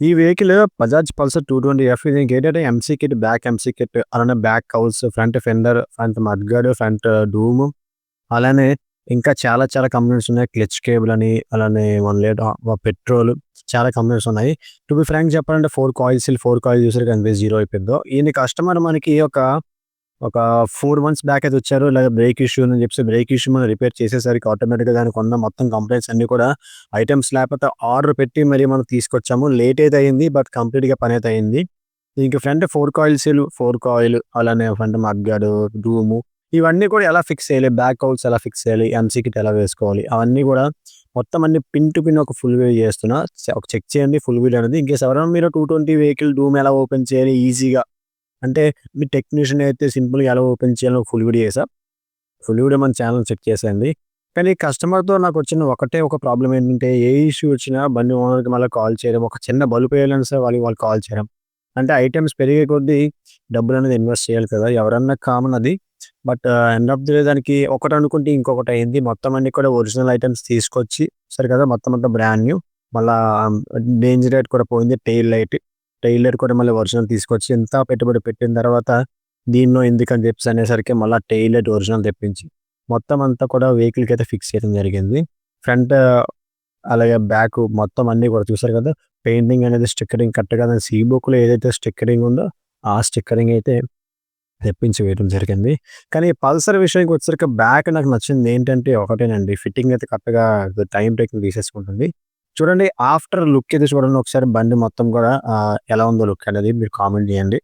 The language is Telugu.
ఈ వెహికల్ బజాజ్ పల్సర్ 220ఎఫ్. దీనికేంటంటే MC kit, back MC kit, అలానే back cowls, front fender, front mudguard, front dome, అలానే ఇంకా చాలా చాలా కంపెనీస్ ఉన్నాయి. క్లచ్ కేబుల్ అని, అలానే 1 లీటర్ పెట్రోల్, చాలా కంపెనీస్ ఉన్నాయి. టు బి ఫ్రాంక్ చెప్పాలంటే 4 కాయిల్స్ 4 కాయిల్ చూసారుగా ఎంత జీరో అయిపోద్దో. ఈయన కస్టమర్ మనకి ఒక 4 మంత్స్ బ్యాక్ అయితే వచ్చారు. ఇలాగ బ్రేక్ ఇష్యూ ఉందని చెప్పేసి బ్రేక్ ఇష్యూ మనం రిపేర్ చేసేసరికి ఆటోమేటిక్‌గా దానికున్న మొత్తం కంప్లెయింట్స్ అన్నీ కూడా ఐటెమ్స్ లేకపోతే ఆర్డర్ పెట్టి మరి మనం తీసుకొచ్చాము. లేట్ అయితే అయింది. బట్ కంప్లీట్‌గా పనైతే అయింది. దీనికి ఫ్రంట్ 4 కాయిల్స్‌లు, 4 కాయిల్, అలానే ఫ్రంట్ మడ్‌గార్డ్, డూము, ఇవన్నీ కూడా ఎలా ఫిక్స్ చేయాలి, బ్యాక్ కౌల్స్ ఎలా ఫిక్స్ చేయాలి, ఎంసీ కిట్ ఎలా వేసుకోవాలి, అవన్నీ కూడా మొత్తం అన్ని పిన్ టు పిన్ ఒక ఫుల్ వీడియో చేస్తున్నా. ఒక చెక్ చేయండి ఫుల్ వీడియో అనేది. ఇన్‌కేస్ ఎవరైనా మీరు 220 వెహికల్ డూమ్ ఎలా ఓపెన్ చేయాలి ఈజీగా అంటే మీ టెక్నీషియన్ అయితే సింపుల్‌గా ఎలా ఓపెన్ చేయాలో ఫుల్ వీడియో చేశా. ఫుల్ వీడియో మన ఛానెల్ చెక్ చేసేయండి. కానీ కస్టమర్‌తో నాకొచ్చిన ఒకటే ఒక ప్రాబ్లమ్ ఏంటంటే ఏ ఇష్యూ వచ్చినా బండి ఓనర్‌కి మళ్ళా కాల్ చేయడం, ఒక చిన్న బల్బ్ వేయాలన్నా సరే వాళ్ళు కాల్ చేయడం. అంటే ఐటెమ్స్ పెరిగే కొద్దీ డబ్బులనేది ఇన్వెస్ట్ చేయాలి కదా! ఎవరన్నా కామన్ అది. But end of the day దానికి ఒకటనుకుంటే ఇంకొకటయింది. మొత్తం అన్నీ కూడా ఒరిజినల్ ఐటెమ్స్ తీసుకొచ్చి సరే కదా! మొత్తం అంతా బ్రాండ్ న్యూ. మళ్ళా డేంజర్ లైట్ కూడా పోయింది. టెయిల్ లైట్ కూడా మళ్ళీ ఒరిజినల్ తీసుకొచ్చి ఇంత పెట్టుబడి పెట్టిన తర్వాత దీనిలో ఎందుకని చెప్పేసి అనేసరికి మళ్ళా టెయిల్ లైట్ ఒరిజినల్ తెప్పించి మొత్తం అంతా కూడా వెహికల్‌కైతే ఫిక్స్ చేయడం జరిగింది. ఫ్రంట్ అలాగే బ్యాక్ మొత్తం అన్నీ కూడా చూసారు కదా! పెయింటింగ్ అనేది స్టిక్కరింగ్ కరెక్ట్‌గా సీ బుక్‌లో ఏదైతే స్టిక్కరింగ్ ఉందో ఆ స్టిక్కరింగ్ అయితే తెప్పించి వేయడం జరిగింది. కానీ పల్సర్ విషయానికి వచ్చేసరికి బ్యాక్ నాకు నచ్చింది ఏంటంటే ఒకటేనండి. ఫిట్టింగ్ అయితే కరెక్ట్‌గా టైమ్ టేకింగ్ తీసేసుకుంటుంది. చూడండి ఆఫ్టర్ లుక్ అయితే చూడండి ఒకసారి బండి మొత్తం కూడా ఎలా ఉందో లుక్ అనేది మీరు కామెంట్ చేయండి.